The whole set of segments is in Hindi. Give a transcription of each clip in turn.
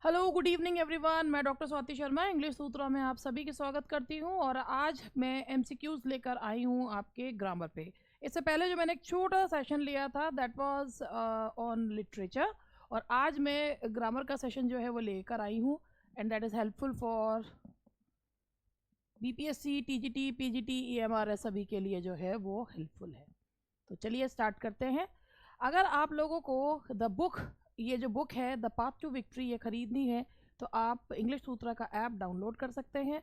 Hello good evening everyone. मैं डॉक्टर स्वाति शर्मा इंग्लिश सूत्रों में आप सभी की स्वागत करती हूं और आज मैं एमसीक्यूज लेकर आई हूं आपके ग्रामर पे। इससे पहले जो मैंने एक छोटा सेशन लिया था दैट वाज ऑन लिटरेचर, और आज मैं ग्रामर का सेशन जो है वो लेकर आई हूं and that is helpful for BPSC, TGT, PGT, EMRS सभी के लिए जो है वो हेल्पफुल है। तो चलिए स्टार्ट करते हैं। अगर आप लोगों को ये जो बुक है द पाथ टू विक्ट्री ये खरीदनी है तो आप इंग्लिश सूत्रा का ऐप डाउनलोड कर सकते हैं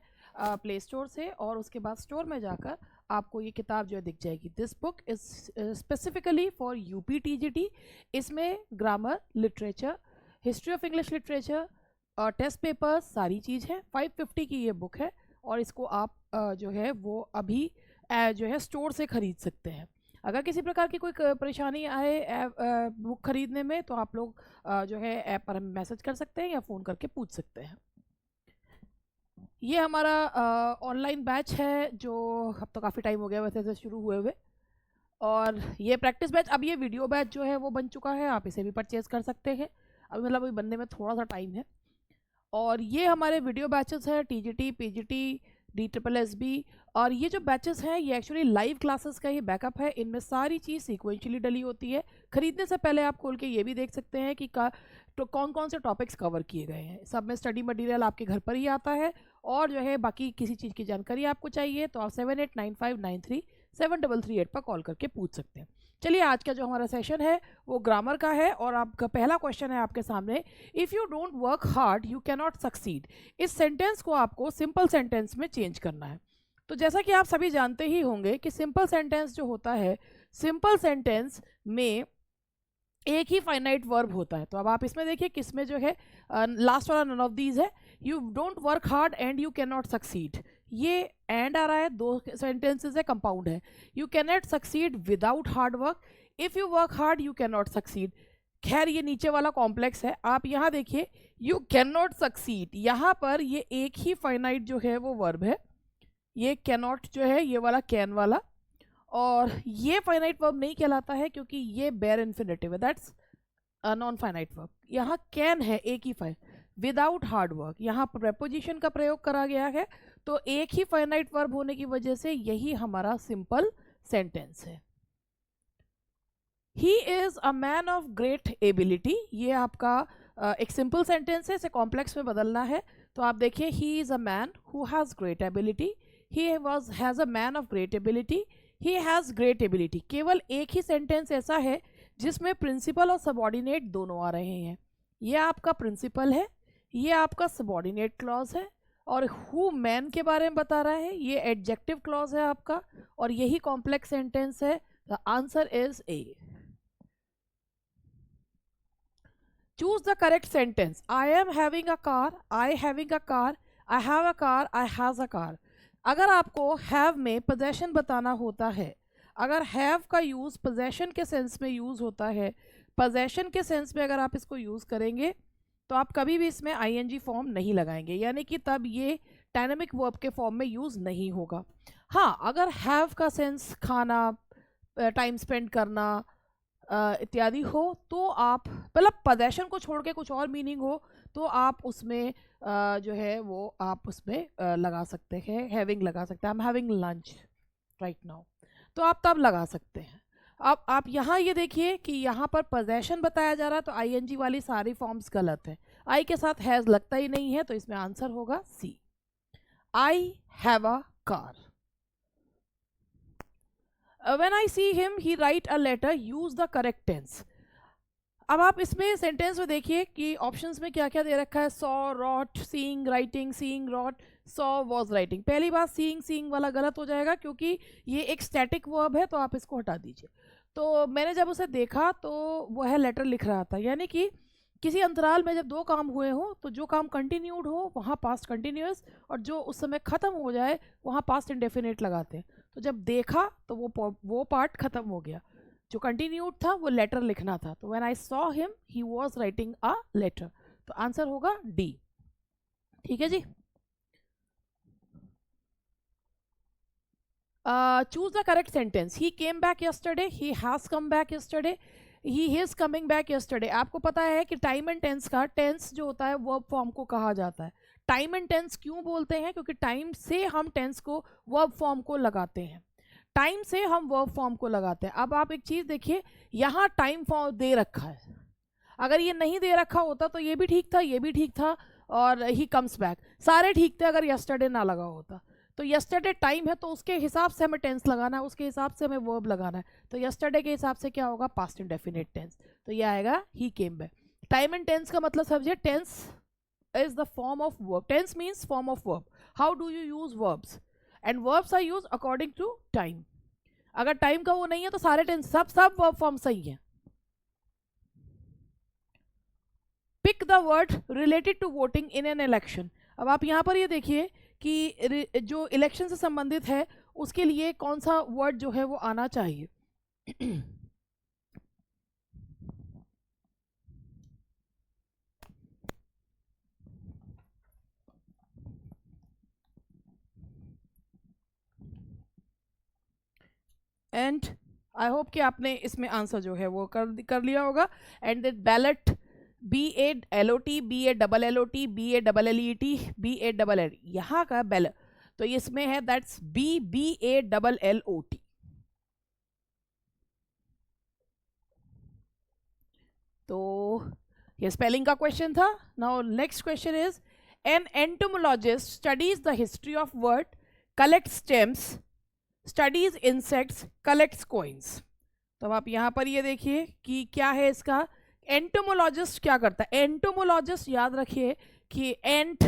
प्ले स्टोर से, और उसके बाद स्टोर में जाकर आपको ये किताब जो है दिख जाएगी। This book is specifically for UP TGT. इसमें grammar, literature, history of English literature और टेस्ट पेपर्स सारी चीज़ है। 550 की ये बुक है और इसको आप जो है वो अभी जो है स्टोर से ख़रीद सकते हैं। अगर किसी प्रकार की कोई परेशानी आए बुक खरीदने में तो आप लोग जो है ऐप पर मैसेज कर सकते हैं या फ़ोन करके पूछ सकते हैं। ये हमारा ऑनलाइन बैच है जो अब तो काफ़ी टाइम हो गया वैसे से शुरू हुए हुए, और ये प्रैक्टिस बैच, अब ये वीडियो बैच जो है वो बन चुका है, आप इसे भी परचेज़ कर सकते हैं। अभी मतलब अभी बनने में थोड़ा सा टाइम है। और ये हमारे वीडियो बैचेस हैं टीजीटी, पीजीटी, DSSB, और ये जो बैचेस हैं ये एक्चुअली लाइव क्लासेस का ही बैकअप है। इनमें सारी चीज़ सीक्वेंशली डली होती है। खरीदने से पहले आप खोल के ये भी देख सकते हैं कि तो कौन कौन से टॉपिक्स कवर किए गए हैं। सब में स्टडी मटेरियल आपके घर पर ही आता है, और जो है बाकी किसी चीज़ की जानकारी आपको चाहिए तो आप 7895937338 पर कॉल करके पूछ सकते हैं। चलिए आज का जो हमारा सेशन है वो ग्रामर का है, और आपका पहला क्वेश्चन है आपके सामने, if you don't work hard you can not succeed. इस सेंटेंस को आपको सिंपल सेंटेंस में चेंज करना है। तो जैसा कि आप सभी जानते ही होंगे कि सिंपल सेंटेंस जो होता है, सिंपल सेंटेंस में एक ही फाइनाइट वर्ब होता है। तो अब आप इसमें देखिए किसमें जो है लास्ट वाला नन ऑफ दीज है। You don't work hard and you can not succeed, ये एंड आ रहा है, दो सेंटेंसेस है, कंपाउंड है। You can not succeed without hard work, if you work hard you can not succeed. खैर ये नीचे वाला कॉम्प्लेक्स है, आप यहाँ देखिए यू कैन नॉट सक्सीड, यहाँ पर ये एक ही फाइनाइट जो है वो वर्ब है, ये कैन नॉट जो है ये वाला कैन वाला, और ये फाइनाइट वर्ब नहीं कहलाता है क्योंकि ये बेयर इन्फिनेटिव है, दैट्स नॉन फाइनाइट वर्ब। यहाँ कैन है एक ही फाइन, विदाउट हार्ड वर्क, यहाँ प्रेपोजिशन का प्रयोग करा गया है, तो एक ही फाइनाइट वर्ब होने की वजह से यही हमारा सिंपल सेंटेंस है। He is a man of great ability, ये आपका एक सिंपल सेंटेंस है, इसे कॉम्प्लेक्स में बदलना है। तो आप देखिए he is a man who has great ability, he has a man of great ability, he has great ability. केवल एक ही सेंटेंस ऐसा है जिसमें प्रिंसिपल और सबॉर्डिनेट दोनों आ रहे हैं। ये आपका प्रिंसिपल है, ये आपका सबॉर्डिनेट क्लॉज है, और हु मैन के बारे में बता रहा है, ये एडजेक्टिव क्लॉज है आपका, और यही कॉम्प्लेक्स सेंटेंस है। The answer is A. Choose the correct sentence. I am having a car, I having a car, I have a car, I has a car. अगर आपको हैव में पोजेशन बताना होता है, अगर हैव का यूज़ पोजेशन के सेंस में यूज़ होता है, पोजेशन के सेंस में अगर आप इसको यूज़ करेंगे तो आप कभी भी इसमें आईएनजी फॉर्म नहीं लगाएंगे, यानी कि तब ये डायनेमिक वर्ब के फॉर्म में यूज़ नहीं होगा। हाँ, अगर हैव का सेंस खाना, टाइम स्पेंड करना इत्यादि हो तो आप मतलब पोजेशन को छोड़ के कुछ और मीनिंग हो तो आप उसमें जो है वो आप उसमें लगा सकते हैं, हैविंग लगा सकते हैं। I am having lunch right now, तो आप तब लगा सकते हैं। अब आप यहाँ ये देखिए कि यहाँ पर पोजेशन बताया जा रहा है तो आईएनजी वाली सारी फॉर्म्स गलत है, आई के साथ हैज़ लगता ही नहीं है, तो इसमें आंसर होगा C, I have a car. When I see him he write a letter, use the correct tense। अब आप इसमें सेंटेंस में देखिए कि ऑप्शंस में क्या क्या दे रखा है, saw, wrote, seeing, writing, seeing, wrote, saw, was writing. पहली बात सीइंग वाला गलत हो जाएगा क्योंकि ये एक स्टैटिक वर्ब है, तो आप इसको हटा दीजिए। तो मैंने जब उसे देखा तो वह लेटर लिख रहा था, यानी कि किसी अंतराल में जब दो काम हुए हो तो जो काम कंटिन्यूड हो वहाँ पास्ट कंटिन्यूस, और जो उस समय ख़त्म हो जाए वहाँ पास्ट इंडेफिनिट लगाते हैं। तो जब देखा तो वो पार्ट ख़त्म हो गया, जो कंटिन्यूड था वो लेटर लिखना था। तो when I saw him he was writing a letter, तो आंसर होगा डी। ठीक है जी। Choose the correct sentence. He came back yesterday, he has come back yesterday. He is coming back yesterday. आपको पता है कि टाइम एंड टेंस का टेंस जो होता है वर्ब फॉर्म को कहा जाता है। टाइम एंड टेंस क्यों बोलते हैं? क्योंकि टाइम से हम टेंस को वर्ब फॉर्म को लगाते हैं, टाइम से हम वर्ब फॉर्म को लगाते हैं। अब आप एक चीज़ देखिए, यहाँ टाइम फॉर्म दे रखा है, अगर ये नहीं दे रखा होता तो ये भी ठीक था, ये भी ठीक था, और ही कम्स बैक, सारे ठीक थे अगर यस्टरडे ना लगा होता। तो यस्टरडे टाइम है तो उसके हिसाब से हमें टेंस लगाना है, उसके हिसाब से हमें वर्ब लगाना है। तो यस्टरडे के हिसाब से क्या होगा? Past indefinite tense. तो ये आएगा he came back. Time and tense का मतलब समझिए, tense is the form of verb. Tense means form of verb. How do you use verbs? And verbs are used according to time. अगर टाइम का वो नहीं है तो सारे टेंस सब वर्ब फॉर्म सही है। Pick the word related to voting in an election. अब आप यहाँ पर ये देखिए कि जो इलेक्शन से संबंधित है उसके लिए कौन सा वर्ड जो है वो आना चाहिए। एंड आई होप कि आपने इसमें आंसर जो है वो कर लिया होगा। And that ballot, BALOT, BALLOT, BALLET, BALL, यहाँ का बैल तो इसमें है दैट्स BALLOT। तो ये स्पेलिंग का क्वेश्चन था। Now next question is, an entomologist studies the history of word, collect stamps, studies insects, collects coins. तो अब आप यहाँ पर ये देखिए कि क्या है इसका। एंटोमोलॉजिस्ट क्या करता है? एंटोमोलॉजिस्ट याद रखिए कि एंट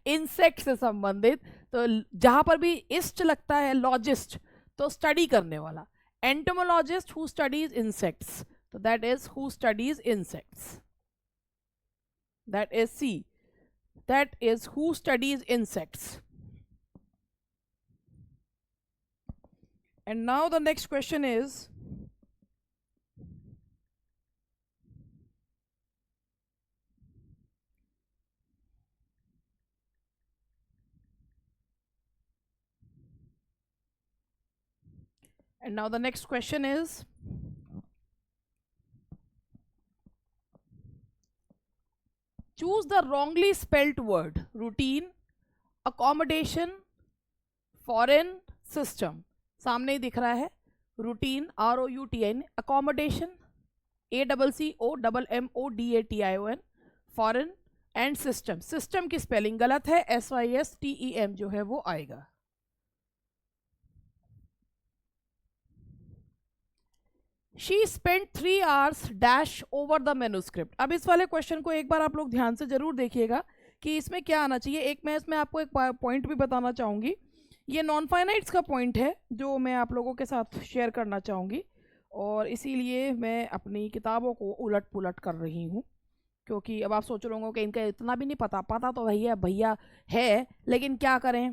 इंसेक्ट से संबंधित, तो जहाँ पर भी इस्ट लगता है लॉजिस्ट तो स्टडी करने वाला। एंटोमोलॉजिस्ट हु स्टडीज इंसेक्ट्स, तो that is who studies insects, that is C, that is who studies insects. And now the next question is, choose the wrongly spelt word, routine, accommodation, foreign, system। सामने ही दिख रहा है, routine ROUTIN, accommodation ACCOMMODATION, foreign and system. System की स्पेलिंग गलत है, SYSTEM जो है वो आएगा। She spend 3 hours dash over the manuscript. अब इस वाले क्वेश्चन को एक बार आप लोग ध्यान से जरूर देखिएगा कि इसमें क्या आना चाहिए। एक मैं इसमें आपको एक पॉइंट भी बताना चाहूँगी, ये नॉन फाइनाइट्स का पॉइंट है जो मैं आप लोगों के साथ शेयर करना चाहूँगी, और इसीलिए मैं अपनी किताबों को उलट पुलट कर रही हूँ, क्योंकि अब आप सोच रहे होंगे कि इनका इतना भी नहीं पता तो भैया है, लेकिन क्या करें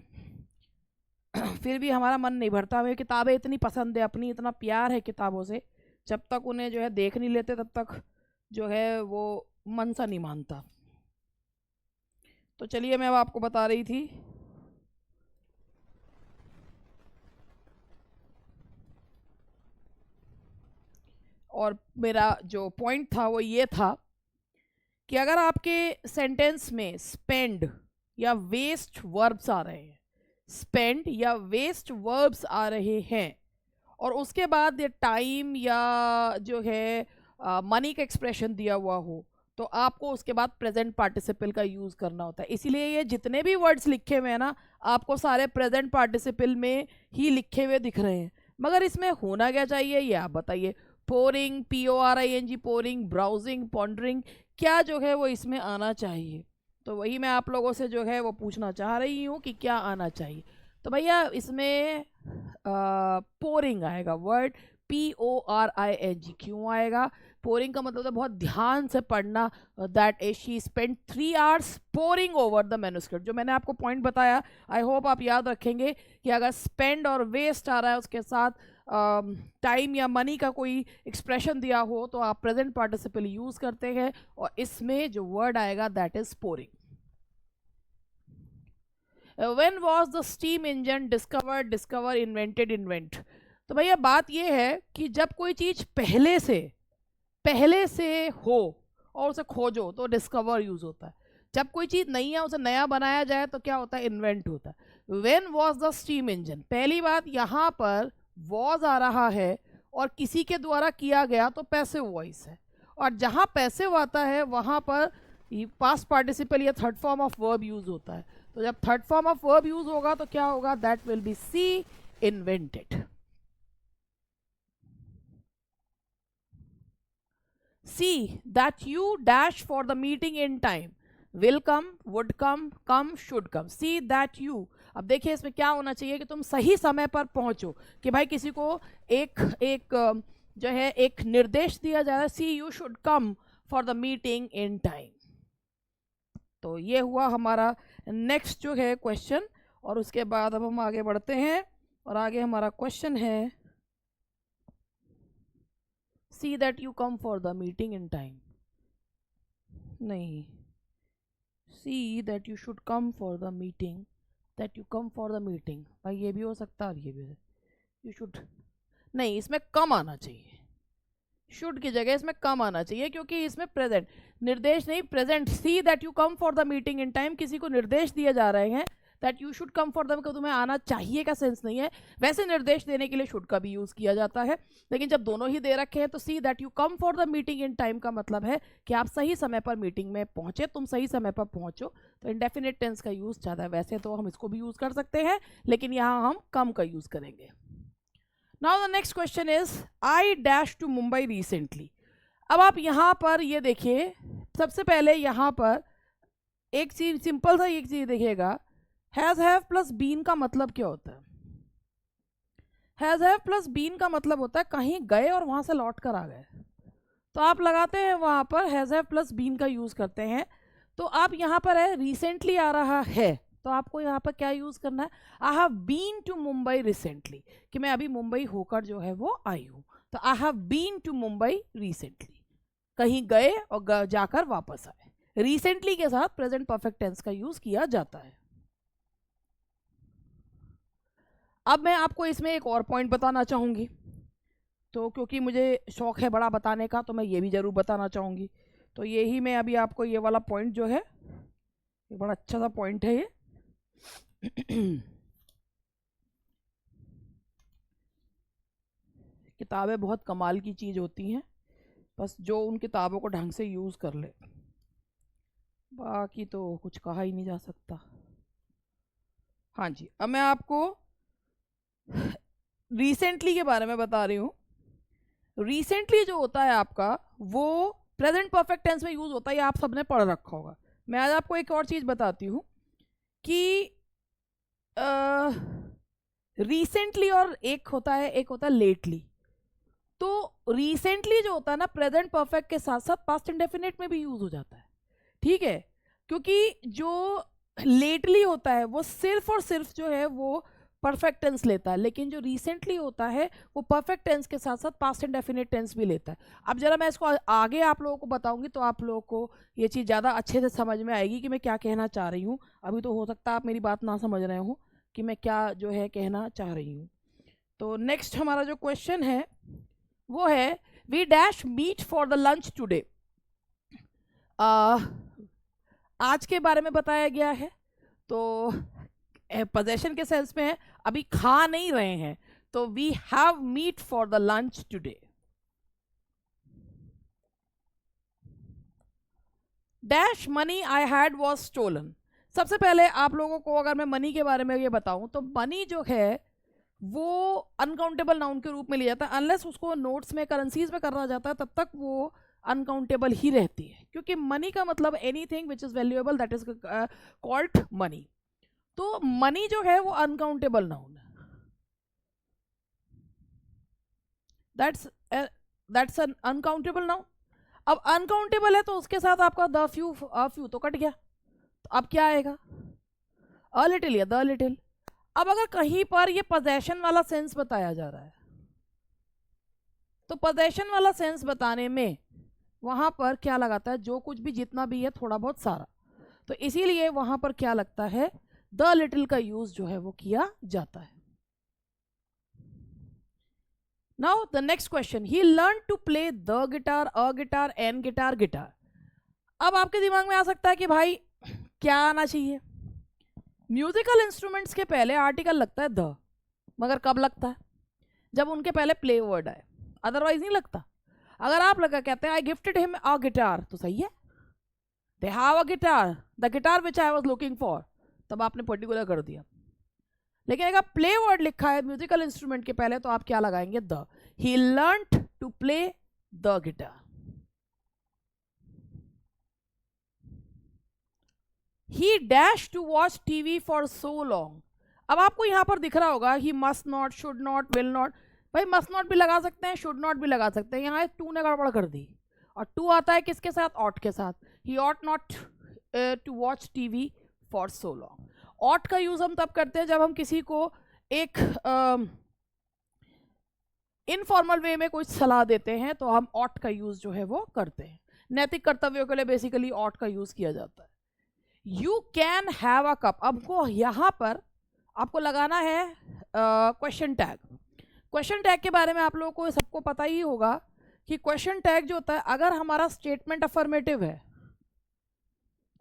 फिर भी हमारा मन नहीं भरता। हमें किताबें इतनी पसंद है, अपनी इतना प्यार है किताबों से, जब तक उन्हें जो है देख नहीं लेते तब तक जो है वो मन सा नहीं मानता। तो चलिए मैं अब आपको बता रही थी, और मेरा जो पॉइंट था वो ये था कि अगर आपके सेंटेंस में स्पेंड या वेस्ट वर्ब्स आ रहे हैं, स्पेंड या वेस्ट वर्ब्स आ रहे हैं, और उसके बाद ये टाइम या जो है मनी का एक्सप्रेशन दिया हुआ हो, तो आपको उसके बाद प्रेजेंट पार्टिसिपल का यूज़ करना होता है। इसीलिए ये जितने भी वर्ड्स लिखे हुए हैं ना, आपको सारे प्रेजेंट पार्टिसिपल में ही लिखे हुए दिख रहे हैं, मगर इसमें होना क्या चाहिए ये आप बताइए। Pouring, PORING, pouring, browsing, pondering, क्या जो है वो इसमें आना चाहिए। तो वही मैं आप लोगों से जो है वो पूछना चाह रही हूँ कि क्या आना चाहिए। तो भैया इसमें पोरिंग आएगा, वर्ड PORING। क्यों आएगा? पोरिंग का मतलब है बहुत ध्यान से पढ़ना, that is she spend 3 hours pouring over the manuscript. जो मैंने आपको पॉइंट बताया, आई होप आप याद रखेंगे कि अगर स्पेंड और वेस्ट आ रहा है उसके साथ टाइम या मनी का कोई एक्सप्रेशन दिया हो तो आप प्रेजेंट पार्टिसिपल यूज करते हैं, और इसमें जो वर्ड आएगा that is pouring. When was the steam engine discovered, discover, invented, invent. तो भैया बात यह है कि जब कोई चीज पहले से पहले से हो और उसे खोजो तो डिस्कवर यूज होता है। जब कोई चीज़ नहीं है उसे नया बनाया जाए तो क्या होता है, इन्वेंट होता है। When was the steam engine, पहली बात यहाँ पर वॉज आ रहा है और किसी के द्वारा किया गया तो पैसिव वॉइस है, और जहाँ पैसिव आता है वहाँ पर पास्ट पार्टिसिपल या third form of verb use होता है। तो जब third form of verb use होगा तो क्या होगा, that will be C, invented. See that you dash for the meeting in time, will come, would come, should come. See that you, अब देखिए इसमें क्या होना चाहिए कि तुम सही समय पर पहुंचो, कि भाई किसी को एक जो है एक निर्देश दिया जा रहा है, see you should come for the meeting in time. तो ये हुआ हमारा नेक्स्ट जो है क्वेश्चन, और उसके बाद अब हम आगे बढ़ते हैं, और आगे हमारा क्वेश्चन है see that you come for the meeting in time, नहीं, see that you should come for the meeting, that you come for the meeting, भाई ये भी हो सकता है और ये भी है, यू शुड, नहीं इसमें कम आना चाहिए, शुड की जगह इसमें कम आना चाहिए, क्योंकि इसमें प्रेजेंट, निर्देश नहीं, present. C that you come for the meeting in time, किसी को निर्देश दिए जा रहे हैं, that you should come for the, तुम्हें आना चाहिए का सेंस नहीं है। वैसे निर्देश देने के लिए शुड का भी यूज किया जाता है, लेकिन जब दोनों ही दे रखे हैं तो सी that you come for the meeting in time का मतलब है कि आप सही समय पर मीटिंग में पहुंचे, तुम सही समय पर पहुंचो, तो इंडेफिनिट टेंस का यूज ज़्यादा है। वैसे तो हम इसको भी यूज कर सकते हैं, लेकिन यहाँ हम कम का यूज करेंगे। Now the next question is I dash to Mumbai recently। अब आप यहाँ पर ये देखिए, सबसे पहले यहाँ पर एक चीज सिंपल सा एक चीज देखिएगा, हैज हैव प्लस बीन का मतलब क्या होता है। हैज हैव प्लस बीन का मतलब होता है कहीं गए और वहां से लौट कर आ गए, तो आप लगाते हैं वहां पर हैज हैव प्लस बीन का यूज करते हैं। तो आप यहाँ पर है रिसेंटली आ रहा है, तो आपको यहाँ पर क्या यूज करना है, I have been to Mumbai recently, कि मैं अभी मुंबई होकर जो है वो आई हूँ, तो I have been to Mumbai recently, कहीं गए और जाकर वापस आए। रिसेंटली के साथ प्रेजेंट परफेक्ट टेंस का यूज किया जाता है। अब मैं आपको इसमें एक और पॉइंट बताना चाहूंगी, तो क्योंकि मुझे शौक है बड़ा बताने का, तो मैं ये भी जरूर बताना चाहूंगी। तो यही मैं अभी आपको ये वाला पॉइंट जो है, ये बड़ा अच्छा सा पॉइंट है ये। किताबें बहुत कमाल की चीज़ होती हैं, बस जो उन किताबों को ढंग से यूज़ कर ले, बाकी तो कुछ कहा ही नहीं जा सकता। हाँ जी, अब मैं आपको रिसेंटली के बारे में बता रही हूँ। रिसेंटली जो होता है आपका वो प्रेजेंट परफेक्ट टेंस में यूज़ होता है, ये आप सबने पढ़ रखा होगा। मैं आज आपको एक और चीज़ बताती हूँ कि रिसेंटली और एक होता है लेटली। तो रिसेंटली जो होता है ना, प्रेजेंट परफेक्ट के साथ साथ पास्ट इंडेफिनिट में भी यूज हो जाता है, ठीक है, क्योंकि जो लेटली होता है वो सिर्फ और सिर्फ जो है वो परफेक्ट टेंस लेता है, लेकिन जो रिसेंटली होता है वो परफेक्ट टेंस के साथ साथ पास्ट इंडेफिनिट टेंस भी लेता है। अब जरा मैं इसको आगे आप लोगों को बताऊंगी तो आप लोगों को ये चीज़ ज़्यादा अच्छे से समझ में आएगी कि मैं क्या कहना चाह रही हूँ। अभी तो हो सकता है आप मेरी बात ना समझ रहे हो कि मैं क्या जो है कहना चाह रही हूँ। तो नेक्स्ट हमारा जो क्वेश्चन है वो है we dash meet for the lunch today. आज के बारे में बताया गया है, तो पोजेशन के सेंस में है, अभी खा नहीं रहे हैं, तो we have meet for the lunch today. Dash money I had was stolen. सबसे पहले आप लोगों को अगर मैं मनी के बारे में ये बताऊं तो मनी जो है वो अनकाउंटेबल नाउन के रूप में लिया जाता है, अनलेस उसको नोट्स में करेंसीज में करना जाता है तब तक वो अनकाउंटेबल ही रहती है, क्योंकि मनी का मतलब anything which is valuable that is called money. तो मनी जो है वो अनकाउंटेबल नाउन है, दैट्स एन अनकाउंटेबल नाउन। अब अनकाउंटेबल है तो उसके साथ आपका द फ्यू फ्यू तो कट गया, तो अब क्या आएगा, अ लिटिल या द लिटिल। अब अगर कहीं पर ये पोजेशन वाला सेंस बताया जा रहा है तो पोजेशन वाला सेंस बताने में वहां पर क्या लगाता है, जो कुछ भी जितना भी है थोड़ा बहुत सारा, तो इसीलिए वहां पर क्या लगता है, द लिटिल का यूज जो है वो किया जाता है। Now the next question, he learn to play the guitar, a guitar, an guitar, guitar. अब आपके दिमाग में आ सकता है कि भाई क्या आना चाहिए। म्यूजिकल इंस्ट्रूमेंट्स के पहले आर्टिकल लगता है द, मगर कब लगता है? जब उनके पहले प्ले वर्ड आए, अदरवाइज नहीं लगता। अगर आप लगा कहते हैं I gifted him a guitar, तो सही है, they have a guitar, the guitar which I was looking for, तब आपने पर्टिकुलर कर दिया। लेकिन अगर प्ले वर्ड लिखा है म्यूजिकल इंस्ट्रूमेंट के पहले, तो आप क्या लगाएंगे? The. He learned to play the guitar. He dash to watch TV for so long. अब आपको यहां पर दिख रहा होगा he must not, should not, will not. भाई मस्ट नॉट भी लगा सकते हैं, शुड नॉट भी लगा सकते हैं। यहाँ टू ने गड़बड़ कर दी, और टू आता है किसके साथ? ऑट के साथ। He ought not to watch TV for so long. Ought का यूज हम तब करते हैं जब हम किसी को एक इनफॉर्मल वे में कोई सलाह देते हैं, तो हम ऑट का यूज जो है वो करते हैं। नैतिक कर्तव्यों के लिए बेसिकली ऑट का यूज किया जाता है। You can have a cup. अब यहाँ पर आपको लगाना है क्वेश्चन टैग। क्वेश्चन टैग के बारे में आप लोगों को सबको पता ही होगा कि क्वेश्चन टैग जो होता है, अगर हमारा स्टेटमेंट अफर्मेटिव है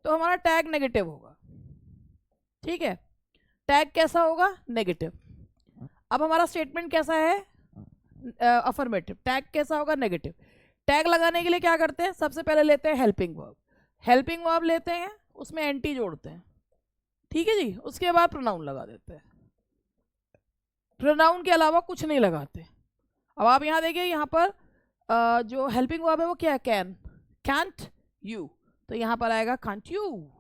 तो हमारा टैग नेगेटिव होगा, ठीक है। टैग कैसा होगा? नेगेटिव। अब हमारा स्टेटमेंट कैसा है? अफर्मेटिव। टैग कैसा होगा? नेगेटिव। टैग लगाने के लिए क्या करते हैं? सबसे पहले लेते हैं हेल्पिंग वर्ब। हेल्पिंग वर्ब लेते हैं, उसमें एंटी जोड़ते हैं, ठीक है जी। उसके बाद प्रोनाउन लगा देते हैं। प्रोनाउन के अलावा कुछ नहीं लगाते। अब आप यहाँ देखिए, यहाँ पर जो हेल्पिंग वर्ब है वो क्या है? कैन। कैंट यू, तो यहाँ पर आएगा can't you.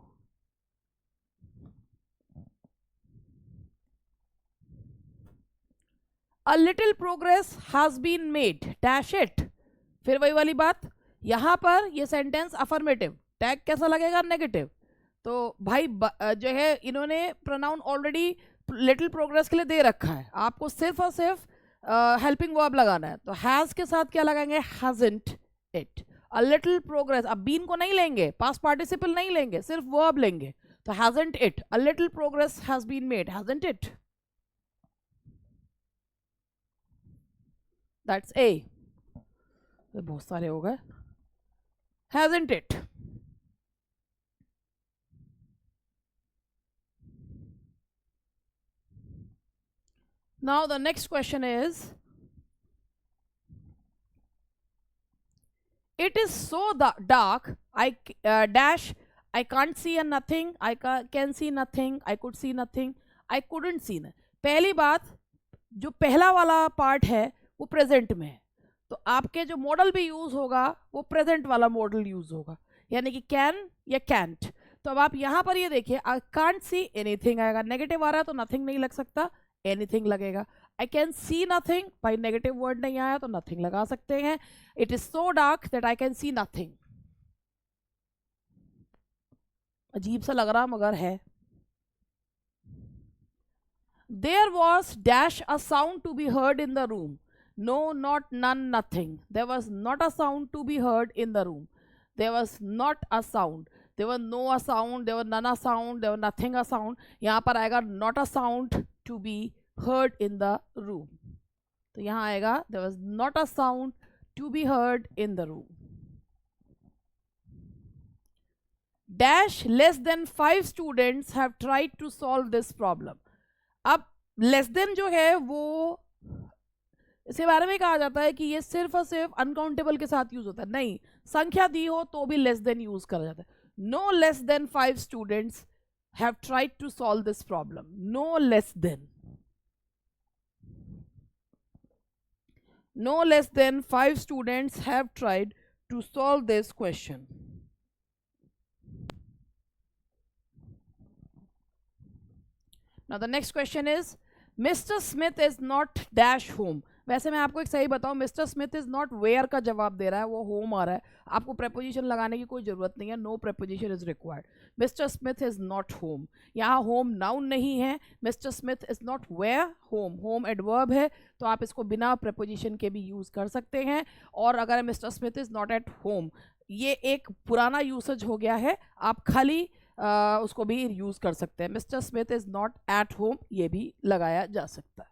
A little progress has been made, dash it। फिर वही वाली बात, यहाँ पर ये सेंटेंस अफर्मेटिव, टैग कैसा लगेगा? नेगेटिव। तो भाई जो है इन्होंने प्रोनाउन ऑलरेडी लिटिल प्रोग्रेस के लिए दे रखा है, आपको सिर्फ और सिर्फ हेल्पिंग वर्ब लगाना है। तो हैज के साथ क्या लगाएंगे? hasn't it। A little progress, अब बीन को नहीं लेंगे, पास्ट पार्टिसिपल नहीं लेंगे, सिर्फ वर्ब लेंगे। तो hasn't it, a little progress has been made, hasn't it। That's A। बहुत सारे हो गए। Hasn't it। Now the next question is, it is so dark, I dash, I can't see a nothing, I can see nothing, I could see nothing, I couldn't see। पहली बात, जो पहला वाला पार्ट है वो प्रेजेंट में है, तो आपके जो मॉडल भी यूज होगा वो प्रेजेंट वाला मॉडल यूज होगा, यानी कि कैन या कैंट। तो अब आप यहाँ पर ये देखिए, आई कांट सी एनीथिंग आएगा, नेगेटिव आ रहा है तो नथिंग नहीं लग सकता, एनीथिंग लगेगा। आई कैन सी नथिंग, भाई नेगेटिव वर्ड नहीं आया तो नथिंग लगा सकते हैं। It is so dark that I can see nothing. अजीब सा लग रहा मगर है। There was dash a sound to be heard in the room. No, not, none, nothing. There was not a sound to be heard in the room. There was not a sound. There was no a sound. There was none a sound. There was nothing a sound. यहाँ पर आएगा not a sound to be heard in the room. तो यहाँ आएगा there was not a sound to be heard in the room. Dash less than 5 students have tried to solve this problem. अब लेस देन जो है वो इसके बारे में कहा जाता है कि ये सिर्फ और सिर्फ अनकाउंटेबल के साथ यूज होता है। नहीं, संख्या दी हो तो भी लेस देन यूज करा जाता है। No less than 5 students have tried to solve this problem. No less than, no less than 5 students have tried to solve this question. Now the next question is, Mr. Smith is not dash home। वैसे मैं आपको एक सही बताऊं, Mr Smith is not where का जवाब दे रहा है, वो होम आ रहा है। आपको प्रेपोजिशन लगाने की कोई जरूरत नहीं है, no preposition is required. Mr Smith is not home, यहाँ होम नाउन नहीं है। Mr Smith is not where home, home adverb है, तो आप इसको बिना प्रेपोजिशन के भी यूज कर सकते हैं। और अगर mister Smith is not at home, ये एक पुराना यूसेज हो गया है, आप खाली उसको भी यूज कर सकते हैं। Mister Smith is not at home, ये भी लगाया जा सकता है।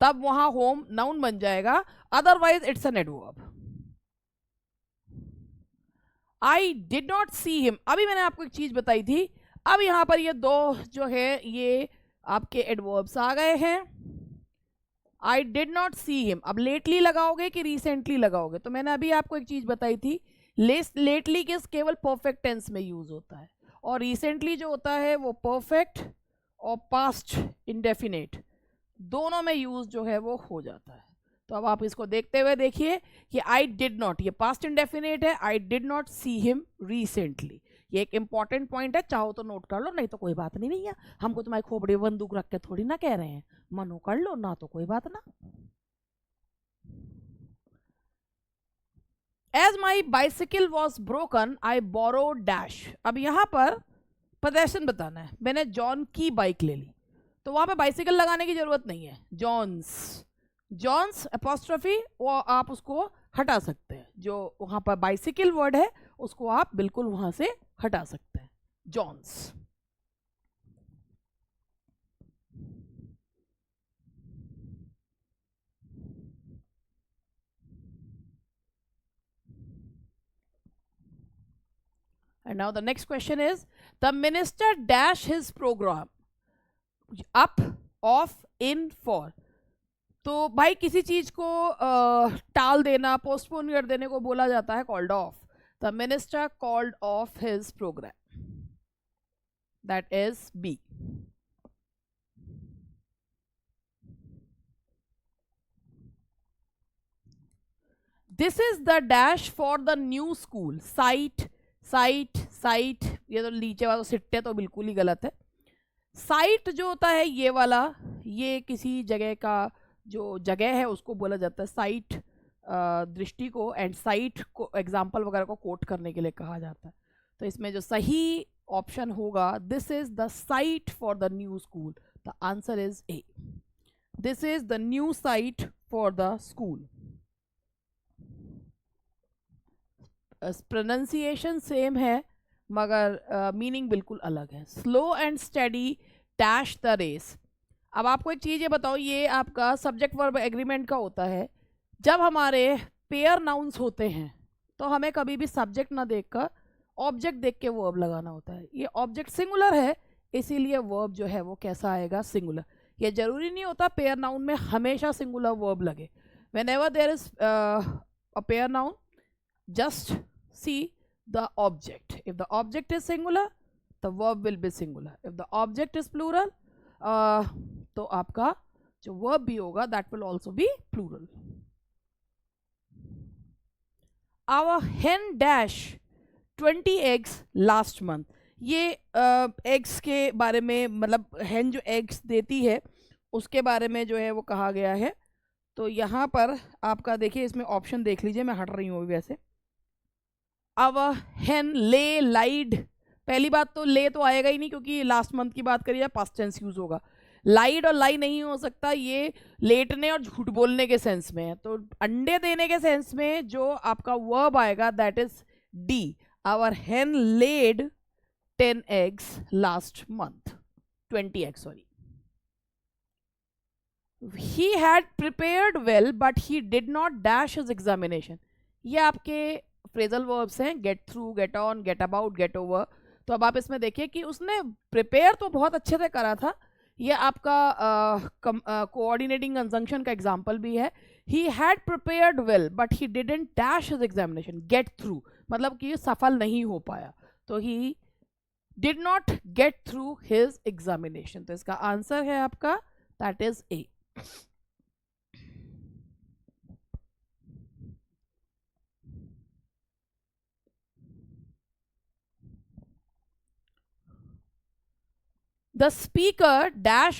तब वहां होम नाउन बन जाएगा, otherwise it's an adverb. I did not see him, अभी मैंने आपको एक चीज बताई थी, अब यहां पर ये दो जो है ये आपके एडवर्ब्स आ गए हैं। I did not see him, अब लेटली लगाओगे कि रिसेंटली लगाओगे? तो मैंने अभी आपको एक चीज बताई थी, लेटली किस केवल परफेक्ट टेंस में यूज होता है, और रिसेंटली जो होता है वो परफेक्ट और पास्ट इंडेफिनेट दोनों में यूज जो है वो हो जाता है। तो अब आप इसको देखते हुए देखिए कि आई डिड नॉट, ये पास्ट इंडेफिनेट है, I did not see him recently. ये एक इंपॉर्टेंट पॉइंट है, चाहो तो नोट कर लो, नहीं तो कोई बात नहीं, नहीं है हमको तुम्हारी खोपड़ी बंदूक रख के थोड़ी ना कह रहे हैं, मनो कर लो ना तो कोई बात ना। As my bicycle was broken I borrow dash, अब यहां पर पोजेशन बताना है, मैंने जॉन की बाइक ले ली, तो वहां पे बाइसिकल लगाने की जरूरत नहीं है, जॉन्स, जॉन्स एपोस्ट्रोफी वो आप उसको हटा सकते हैं, जो वहां पर बाइसिकल वर्ड है उसको आप बिल्कुल वहां से हटा सकते हैं, Johns. And now the next question is, the minister dash his program up, off, in, for। तो भाई किसी चीज को टाल देना, पोस्टपोन कर देने को बोला जाता है called off. The minister called off his programme, that is B. This is the dash for the new school, site, site, site, ये तो नीचे वाला सिट्टे तो बिल्कुल ही गलत है। साइट जो होता है ये वाला, ये किसी जगह का जो जगह है उसको बोला जाता है साइट, दृष्टि को, एंड साइट को एग्जाम्पल वगैरह को कोट करने के लिए कहा जाता है। तो इसमें जो सही ऑप्शन होगा, this is the site for the new school, the answer is A, this is the new site for the school. Pronunciation same है मगर मीनिंग बिल्कुल अलग है। Slow and steady dash the race, अब आपको एक चीज़ ये बताओ, ये आपका सब्जेक्ट वर्ब एग्रीमेंट का होता है, जब हमारे पेयर नाउन्स होते हैं तो हमें कभी भी सब्जेक्ट ना देखकर ऑब्जेक्ट देख के वर्ब लगाना होता है। ये ऑब्जेक्ट सिंगुलर है इसीलिए वर्ब जो है वो कैसा आएगा, सिंगुलर। ये जरूरी नहीं होता पेयर नाउन में हमेशा सिंगुलर वर्ब लगे, whenever there is a pair noun, just see the object. If the object is singular, the verb will be singular. If the object is plural, तो आपका जो verb भी होगा that will also be plural. Our hen dash 20 eggs last month, ये एग्स के बारे में, मतलब hen जो एग्स देती है उसके बारे में जो है वो कहा गया है। तो यहाँ पर आपका देखिए, इसमें ऑप्शन देख लीजिए, मैं हट रही हूँ अभी वैसे। आवर हेन ले लाइड, पहली बात तो ले तो आएगा ही नहीं क्योंकि लास्ट मंथ की बात करिए, पास्ट टेंस यूज होगा। लाइड और लाई नहीं हो सकता, ये लेटने और झूठ बोलने के सेंस में है। तो अंडे देने के सेंस में जो आपका वर्ब आएगा दैट इज डी, आवर हेन lead 10 eggs last month, 20 eggs sorry. He had prepared well but he did not dash his examination, ये आपके फ्रेजल वर्ब्स हैं, get through, get on, get about, get over. तो अब आप इसमें देखिए कि उसने प्रिपेयर तो बहुत अच्छे से करा था, ये आपका कोऑर्डिनेटिंग कंजंक्शन का एग्जांपल भी है। He had prepared well but he didn't dash his examination, get through मतलब कि सफल नहीं हो पाया, तो he did not get through his examination. तो इसका आंसर है आपका that is a. The speaker dash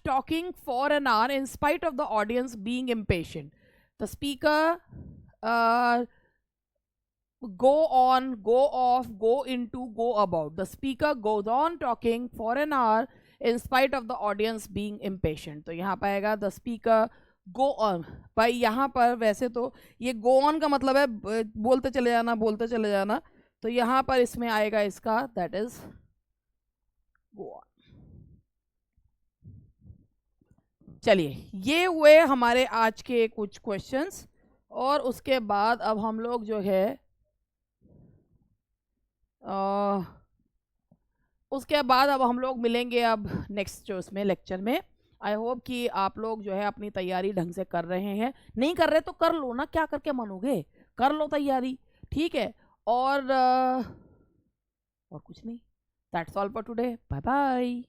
talking for an hour in spite of the audience being impatient. The speaker go on, go off, go into, go about. The speaker goes on talking for an hour in spite of the audience being impatient. तो यहाँ पर आएगा the speaker go on। भाई यहाँ पर वैसे तो ये go on का मतलब है बोलते चले जाना, बोलते चले जाना, तो यहाँ पर इसमें आएगा इसका that is go on। चलिए, ये हुए हमारे आज के कुछ क्वेश्चंस, और उसके बाद अब हम लोग जो है उसके बाद अब हम लोग मिलेंगे अब नेक्स्ट जो इसमें लेक्चर में। आई होप कि आप लोग जो है अपनी तैयारी ढंग से कर रहे हैं। नहीं कर रहे तो कर लो ना, क्या करके मानोगे, कर लो तैयारी, ठीक है। और कुछ नहीं, that's all for today, bye bye.